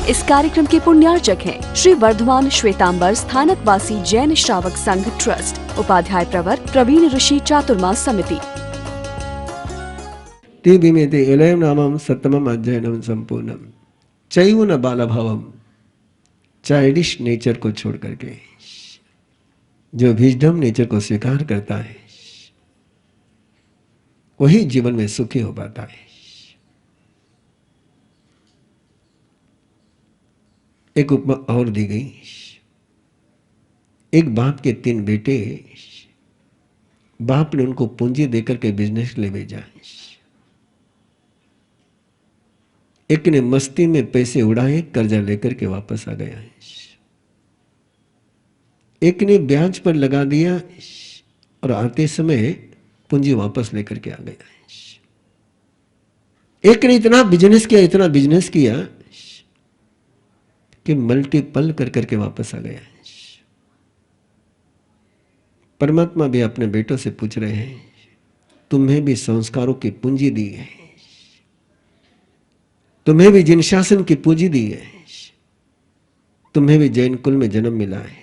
इस कार्यक्रम के पुण्यार्चक हैं श्री वर्धमान श्वेतांबर स्थानकवासी जैन श्रावक संघ ट्रस्ट, उपाध्याय प्रवर प्रवीण ऋषि चातुर्मास समिति। ते बीमेते एलयम नामम सत्तमम अध्ययनम संपूर्णम चैव न बालभावम। चाइल्डिश नेचर को छोड़ करके जो विजडम नेचर को स्वीकार करता है वही जीवन में सुखी हो पाता है। एक उपमा और दी गई। एक बाप के 3 बेटे, बाप ने उनको पूंजी देकर के बिजनेस के लिए भेजा। एक ने मस्ती में पैसे उड़ाए, कर्जा लेकर के वापस आ गया। एक ने ब्याज पर लगा दिया और आते समय पूंजी वापस लेकर के आ गया। एक ने इतना बिजनेस किया कि मल्टीपल कर करके वापस आ गया। परमात्मा भी अपने बेटों से पूछ रहे हैं, तुम्हें भी संस्कारों की पूंजी दी है, तुम्हें भी जिन शासन की पूंजी दी है, तुम्हें भी जैन कुल में जन्म मिला है,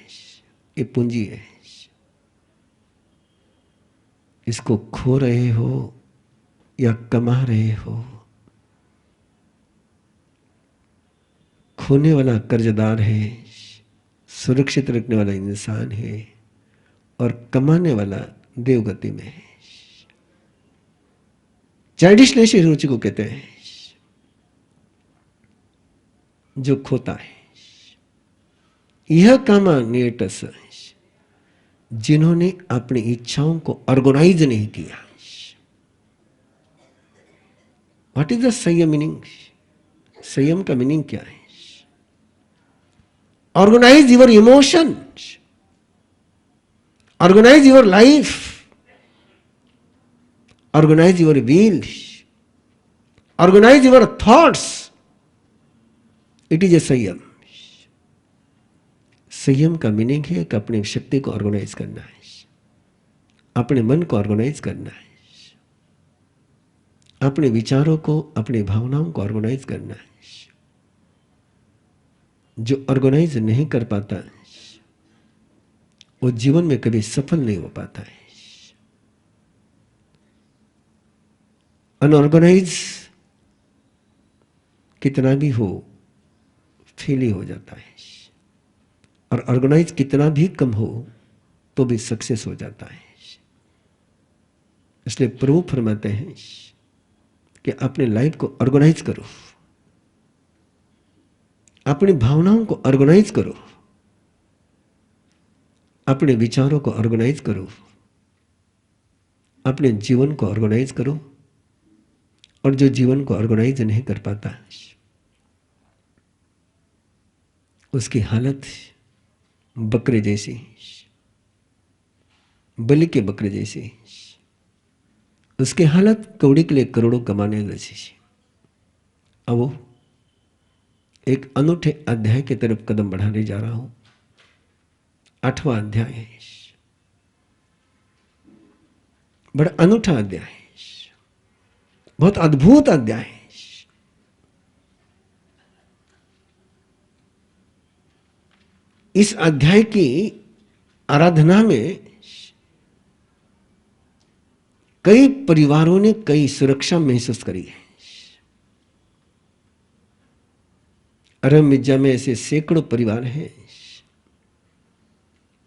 ये पूंजी है। इसको खो रहे हो या कमा रहे हो? खोने वाला कर्जदार है, सुरक्षित रखने वाला इंसान है, और कमाने वाला देवगति में है। चाइल्डिश नेचर रुचि को कहते हैं जो खोता है। यह कामा नियटस, जिन्होंने अपनी इच्छाओं को ऑर्गेनाइज नहीं किया। व्हाट इज द संयम मीनिंग? संयम का मीनिंग क्या है? Organise your emotions, organize your life, organize your will, organize your thoughts. It is a संयम। संयम का मीनिंग है कि अपनी शक्ति को ऑर्गेनाइज करना है, अपने मन को ऑर्गेनाइज करना है, अपने विचारों को, अपनी भावनाओं को ऑर्गेनाइज करना है। जो ऑर्गेनाइज नहीं कर पाता वो जीवन में कभी सफल नहीं हो पाता है। अनऑर्गेनाइज कितना भी हो फेल ही हो जाता है, और ऑर्गेनाइज कितना भी कम हो तो भी सक्सेस हो जाता है। इसलिए प्रभु फरमाते हैं कि अपने लाइफ को ऑर्गेनाइज करो, अपनी भावनाओं को ऑर्गेनाइज करो, अपने विचारों को ऑर्गेनाइज करो, अपने जीवन को ऑर्गेनाइज करो। और जो जीवन को ऑर्गेनाइज नहीं कर पाता उसकी हालत बकरे जैसी, बलि के बकरे जैसी, उसकी हालत कौड़ी के लिए करोड़ों कमाने जैसी। अब वो एक अनूठे अध्याय की तरफ कदम बढ़ाने जा रहा हूं। 8वां अध्याय है, बड़ा अनूठा अध्याय है, बहुत अद्भुत अध्याय है। इस अध्याय की आराधना में कई परिवारों ने कई सुरक्षा महसूस करी है। अरब मिर्जा में ऐसे सैकड़ों परिवार हैं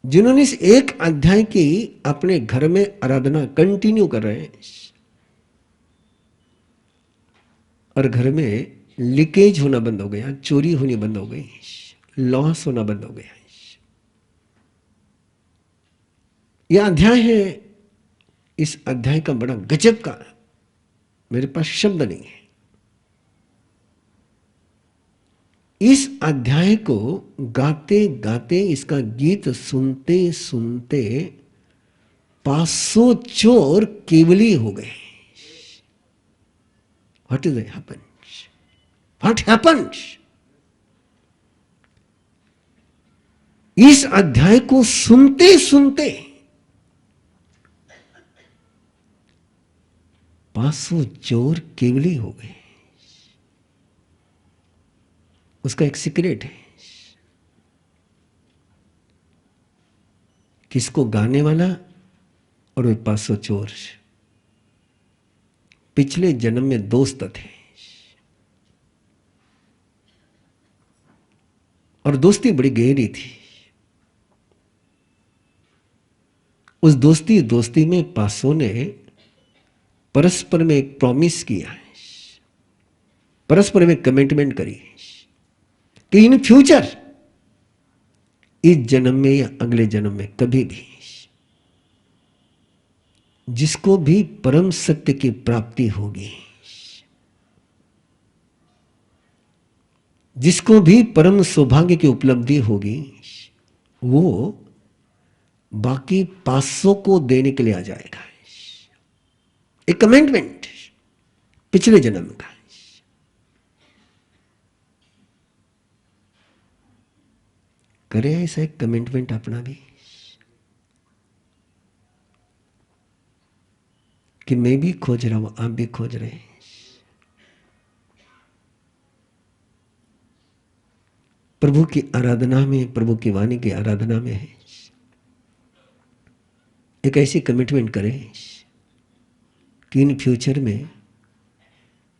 जिन्होंने इस एक अध्याय की अपने घर में आराधना कंटिन्यू कर रहे हैं, और घर में लीकेज होना बंद हो गया, चोरी होनी बंद हो गई, लॉस होना बंद हो गया। यह अध्याय है, इस अध्याय का बड़ा गजब का, मेरे पास शब्द नहीं है। इस अध्याय को गाते गाते, इसका गीत सुनते सुनते 500 चोर केवली हो गए। What is happened? What happened? इस अध्याय को सुनते सुनते 500 चोर केवली हो गए। उसका एक सीक्रेट है। किसको गाने वाला और वे 500 चोर पिछले जन्म में दोस्त थे और दोस्ती बड़ी गहरी थी। उस दोस्ती में 500 ने परस्पर में एक प्रॉमिस किया है, परस्पर में कमिटमेंट करी कि इन फ्यूचर, इस जन्म में या अगले जन्म में कभी भी जिसको भी परम सत्य की प्राप्ति होगी, जिसको भी परम सौभाग्य की उपलब्धि होगी, वो बाकी 500 को देने के लिए आ जाएगा। एक कमिटमेंट पिछले जन्म का। करे ऐसा एक कमिटमेंट अपना भी, कि मैं भी खोज रहा हूं, आप भी खोज रहे हैं। प्रभु की आराधना में, प्रभु की वाणी की आराधना में है एक ऐसी कमिटमेंट करें कि इन फ्यूचर में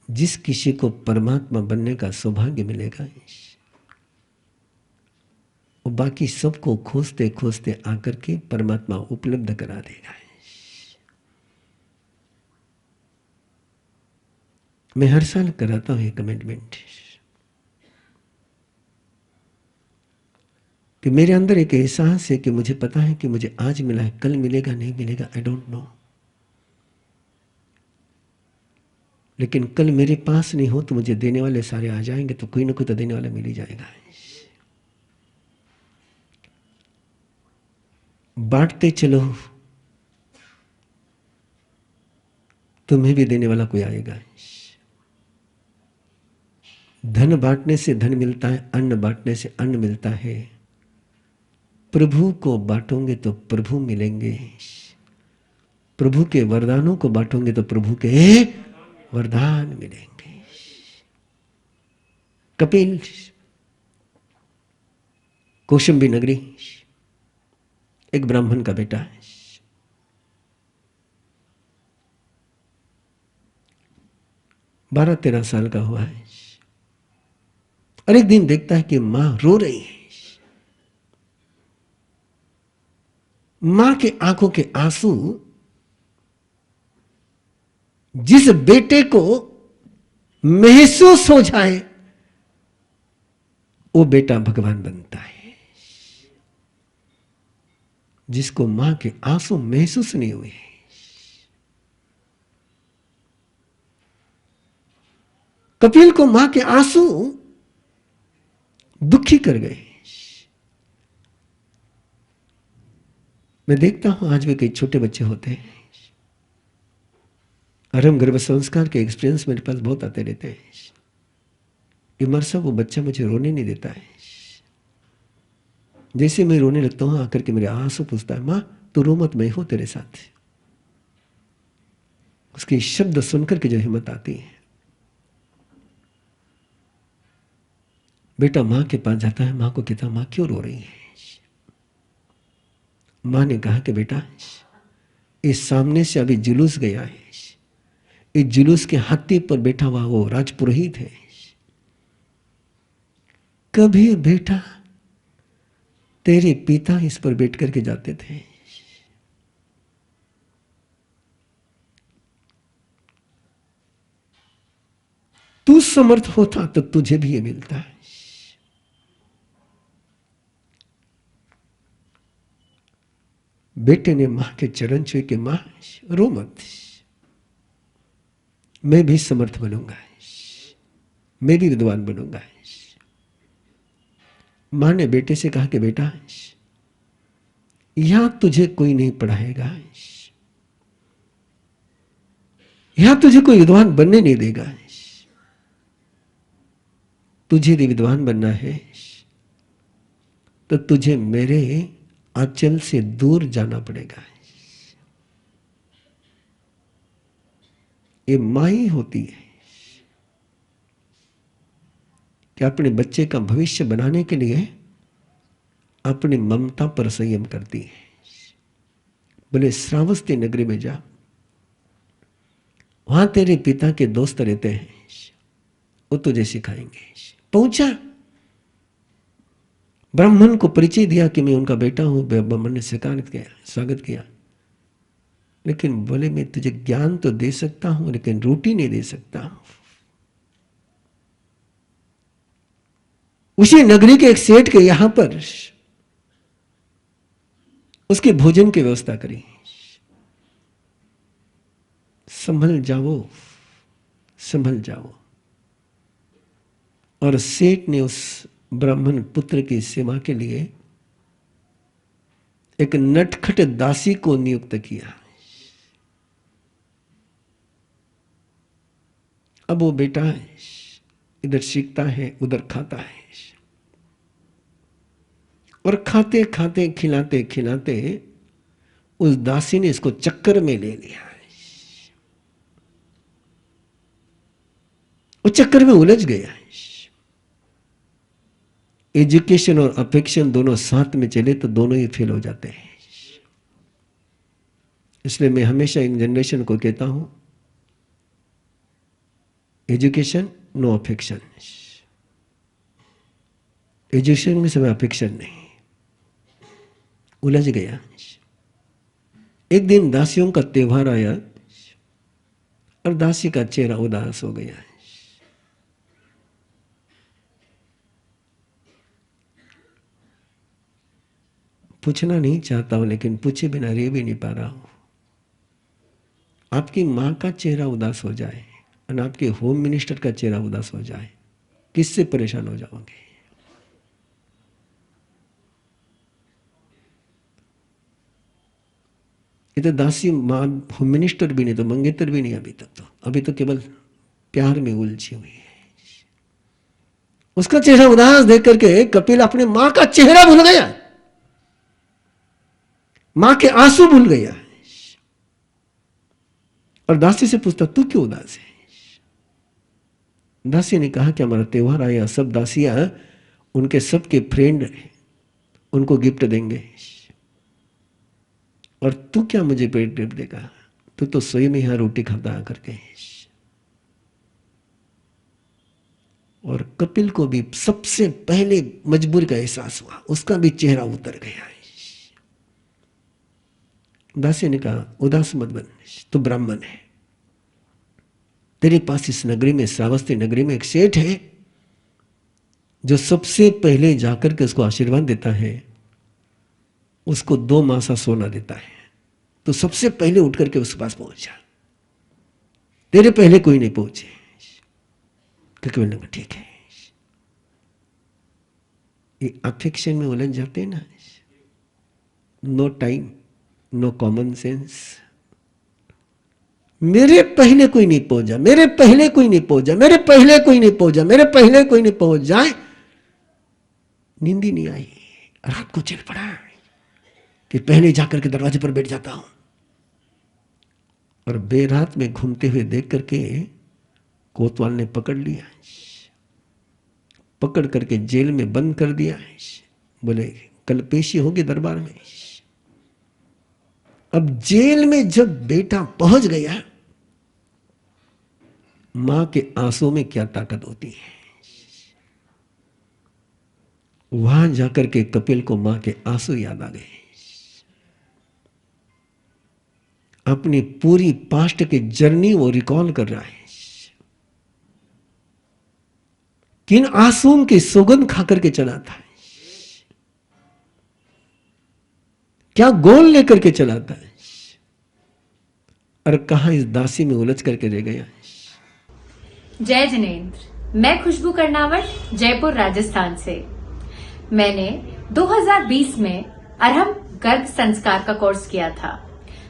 जिस किसी को परमात्मा बनने का सौभाग्य मिलेगा, वो बाकी सबको खोजते खोजते आकर के परमात्मा उपलब्ध करा देगा। मैं हर साल कराता हूं ये कमिटमेंट कि मेरे अंदर एक एहसास है कि मुझे पता है कि मुझे आज मिला है, कल मिलेगा नहीं मिलेगा, आई डोंट नो, लेकिन कल मेरे पास नहीं हो तो मुझे देने वाले सारे आ जाएंगे, तो कोई ना कोई तो देने वाला मिल ही जाएगा। बांटते चलो, तुम्हें भी देने वाला कोई आएगा। धन बांटने से धन मिलता है, अन्न बांटने से अन्न मिलता है। प्रभु को बांटोगे तो प्रभु मिलेंगे, प्रभु के वरदानों को बांटोगे तो प्रभु के वरदान मिलेंगे। कपिल, कौशंबी नगरी, एक ब्राह्मण का बेटा है। 12-13 साल का हुआ है और एक दिन देखता है कि मां रो रही है। मां के आंखों के आंसू जिस बेटे को महसूस हो जाए, वो बेटा भगवान बनता है। जिसको मां के आंसू महसूस नहीं हुए, कपिल को मां के आंसू दुखी कर गए। मैं देखता हूं आज भी कई छोटे बच्चे होते हैं, आरंभ गर्भ संस्कार के एक्सपीरियंस मेरे पास बहुत आते रहते हैं। इमर साहब, वो बच्चा मुझे रोने नहीं देता है। जैसे मैं रोने लगता हूं, आकर के मेरे आंसू पूछता है, मां तू रो मत, मैं हूं तेरे साथ। उसके शब्द सुनकर के जो हिम्मत आती है। बेटा मां के पास जाता है, मां को कहता, मां क्यों रो रही है? मां ने कहा कि बेटा, इस सामने से अभी जुलूस गया है, इस जुलूस के हाथी पर बैठा हुआ वो राजपुरोहित है। कभी बेटा तेरे पिता इस पर बैठ करके जाते थे, तू समर्थ होता तो तुझे भी ये मिलता है। बेटे ने मां के चरण छुए कि मां रो मत, मैं भी समर्थ बनूंगा, मैं भी विद्वान बनूंगा। मां ने बेटे से कहा कि बेटा यहां तुझे कोई नहीं पढ़ाएगा, यहां तुझे कोई विद्वान बनने नहीं देगा। तुझे यदि विद्वान बनना है तो तुझे मेरे आंचल से दूर जाना पड़ेगा। ये मां ही होती है, कि अपने बच्चे का भविष्य बनाने के लिए अपनी ममता पर संयम करती है। बोले श्रावस्ती नगरी में जा, वहां तेरे पिता के दोस्त रहते हैं, वो तुझे सिखाएंगे। पहुंचा, ब्राह्मण को परिचय दिया कि मैं उनका बेटा हूं। ब्राह्मण ने स्वागत किया, लेकिन बोले मैं तुझे ज्ञान तो दे सकता हूं लेकिन रोटी नहीं दे सकता हूं। उसी नगरी के एक सेठ के यहां पर उसके भोजन की व्यवस्था करी। संभल जाओ, संभल जाओ। और सेठ ने उस ब्राह्मण पुत्र की सेवा के लिए एक नटखट दासी को नियुक्त किया। अब वो बेटा इधर सीखता है, उधर खाता है, और खाते खाते खिलाते खिलाते उस दासी ने इसको चक्कर में ले लिया। वो चक्कर में उलझ गया। एजुकेशन और अफेक्शन दोनों साथ में चले तो दोनों ही फेल हो जाते हैं। इसलिए मैं हमेशा इन जनरेशन को कहता हूं, एजुकेशन नो अफेक्शन। एजुकेशन में समय अफेक्शन नहीं। उलझ गया। एक दिन दासियों का त्योहार आया और दासी का चेहरा उदास हो गया। पूछना नहीं चाहता हूं लेकिन पूछे बिना रह भी नहीं पा रहा हूं। आपकी मां का चेहरा उदास हो जाए और आपके होम मिनिस्टर का चेहरा उदास हो जाए, किससे परेशान हो जाओगे? ये तो दासी मां होम मिनिस्टर भी नहीं तो मंगेतर भी नहीं अभी तो केवल प्यार में उलझी हुई है। उसका चेहरा उदास देख करके कपिल अपने मां का चेहरा भूल गया, मां के आंसू भूल गया और दासी से पूछता तू क्यों उदास है? दासी ने कहा कि हमारा त्योहार आया, सब दासियां उनके सबके फ्रेंड उनको गिफ्ट देंगे और तू क्या मुझे पेट गिफ्ट देगा? तू तो स्वयं ही यहां रोटी खाता करके। और कपिल को भी सबसे पहले मजबूरी का एहसास हुआ, उसका भी चेहरा उतर गया। दासी ने कहा उदास मत बन, तू ब्राह्मण है, तेरे पास इस नगरी में, श्रावस्ती नगरी में एक सेठ है जो सबसे पहले जाकर के उसको आशीर्वाद देता है, उसको 2 मासा सोना देता है। तो सबसे पहले उठ करके उसके पास पहुंच जा, तेरे पहले कोई नहीं पहुंचे। कपिल ने कहा ठीक है। ये अफेक्शन में उलझ जाते हैं ना, no time, no common sense. मेरे पहले कोई नहीं पहुंच जा, मेरे पहले कोई नहीं पहुंच जा, मेरे पहले कोई नहीं पहुंच जा, मेरे पहले कोई नहीं पहुंच जाए। नींद ही नहीं आई, रात को चिढ़ पड़ा कि पहले जाकर के दरवाजे पर बैठ जाता हूं। और बेरात में घूमते हुए देख करके कोतवाल ने पकड़ लिया, पकड़ करके जेल में बंद कर दिया। बोले कल पेशी होगी दरबार में। अब जेल में जब बेटा पहुंच गया, मां के आंसू में क्या ताकत होती है। वहां जाकर के कपिल को मां के आंसू याद आ गए। अपनी पूरी पास्ट की जर्नी वो रिकॉल कर रहा है। किन आंसुओं की सुगंध खाकर के चला था, क्या गोल लेकर के चला था, और कहां इस दासी में उलझ करके रह गया। जय जिनेंद्र, मैं खुशबू कर्नावट, जयपुर राजस्थान से। मैंने 2020 में अर्हम गर्भ संस्कार का कोर्स किया था।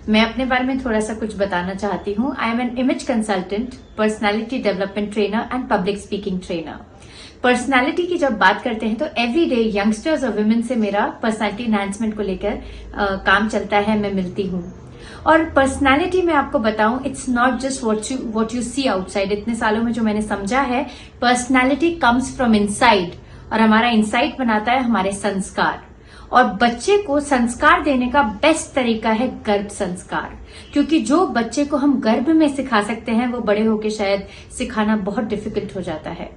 मैं अपने बारे में थोड़ा सा कुछ बताना चाहती हूँ। I am an image consultant, personality development trainer and public speaking trainer. Personality की जब बात करते हैं तो एवरी डे यंगस्टर्स और वुमेन से मेरा पर्सनालिटी एनहांसमेंट को लेकर काम चलता है, मैं मिलती हूँ। और पर्सनालिटी में आपको बताऊं, it's not just what you see outside. इतने सालों में जो मैंने समझा है, पर्सनालिटी कम्स फ्रॉम इनसाइड, और हमारा इनसाइड बनाता है हमारे संस्कार। और बच्चे को संस्कार देने का बेस्ट तरीका है गर्भ संस्कार, क्योंकि जो बच्चे को हम गर्भ में सिखा सकते हैं वो बड़े होके शायद सिखाना बहुत डिफिकल्ट हो जाता है।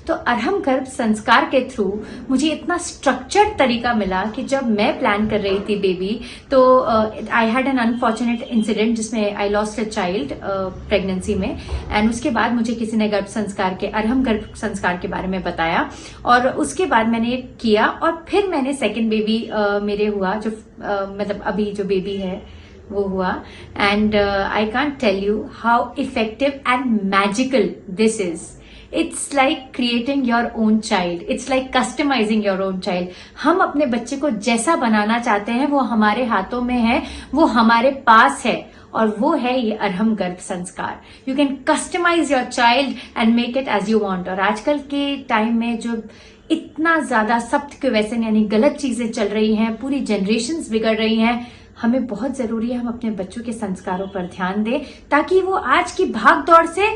तो अरहम गर्भ संस्कार के थ्रू मुझे इतना स्ट्रक्चर्ड तरीका मिला कि जब मैं प्लान कर रही थी बेबी, तो I had an unfortunate incident जिसमें I lost a child pregnancy में। एंड उसके बाद मुझे किसी ने गर्भ संस्कार के, अरहम गर्भ संस्कार के बारे में बताया, और उसके बाद मैंने किया, और फिर मैंने सेकेंड बेबी मेरे हुआ, जो मतलब अभी जो बेबी है वो हुआ। And I can't tell you how effective and magical this is. It's like creating your own child, it's like customising your own child. हम अपने बच्चे को जैसा बनाना चाहते हैं वो हमारे हाथों में है, वो हमारे पास है, और वो है ये अरहम गर्भ संस्कार। You can customise your child and make it as you want. और आजकल के टाइम में जो इतना ज्यादा सख्त के वैसे यानी गलत चीजें चल रही हैं, पूरी जनरेशन्स बिगड़ रही हैं, हमें बहुत जरूरी है हम अपने बच्चों के संस्कारों पर ध्यान दें, ताकि वो आज की भाग दौड़ से,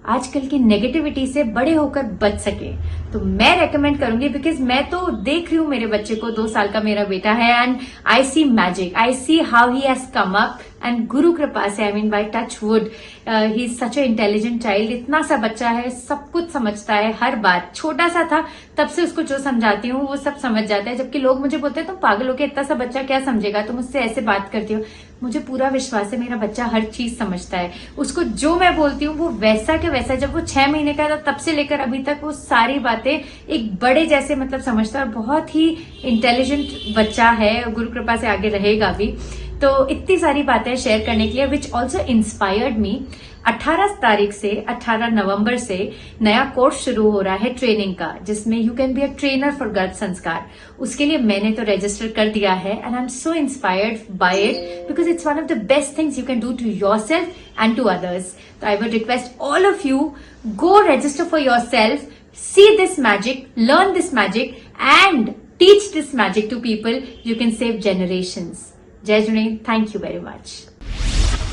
आजकल की नेगेटिविटी से बड़े होकर बच सके। तो मैं रेकमेंड करूंगी, बिकॉज मैं तो देख रही हूँ मेरे बच्चे को, 2 साल का मेरा बेटा है, and I see magic, I see how he has come up, एंड गुरु कृपा से, I mean by touch wood, he is such a intelligent child. इतना सा बच्चा है, सब कुछ समझता है, हर बात। छोटा सा था तब से उसको जो समझाती हूँ वो सब समझ जाता है, जबकि लोग मुझे बोलते हैं तुम पागल हो के, इतना सा बच्चा क्या समझेगा, तुम उससे ऐसे बात करती हो। मुझे पूरा विश्वास है मेरा बच्चा हर चीज समझता है। उसको जो मैं बोलती हूँ वो वैसा के वैसा, जब वो 6 महीने का था तब से लेकर अभी तक वो सारी बातें एक बड़े जैसे मतलब समझता है, और बहुत ही इंटेलिजेंट बच्चा है, गुरु कृपा से आगे रहेगा भी। तो इतनी सारी बातें शेयर करने के लिए, विच ऑल्सो इंस्पायर्ड मी। 18 तारीख से 18 नवंबर से नया कोर्स शुरू हो रहा है ट्रेनिंग का, जिसमें you can be a trainer for गर्भ संस्कार। उसके लिए मैंने तो रजिस्टर कर दिया है, and I am so inspired by it, because it's one of the best things you can do to yourself and to others. तो I would request all of you, go register for yourself, see this magic, learn this magic, and teach this magic to people. You can save generations. जय Junaid, thank you very much.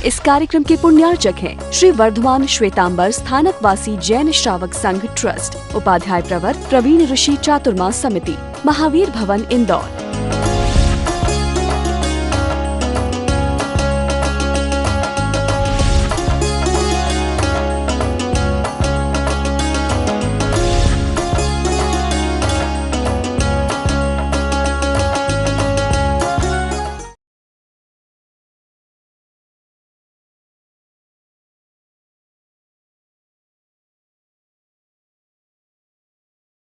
इस कार्यक्रम के पुण्यार्चक हैं श्री वर्धमान श्वेतांबर स्थानकवासी जैन श्रावक संघ trust, Upadhyay प्रवर प्रवीण ऋषि चातुर्मास समिति, महावीर भवन इंदौर।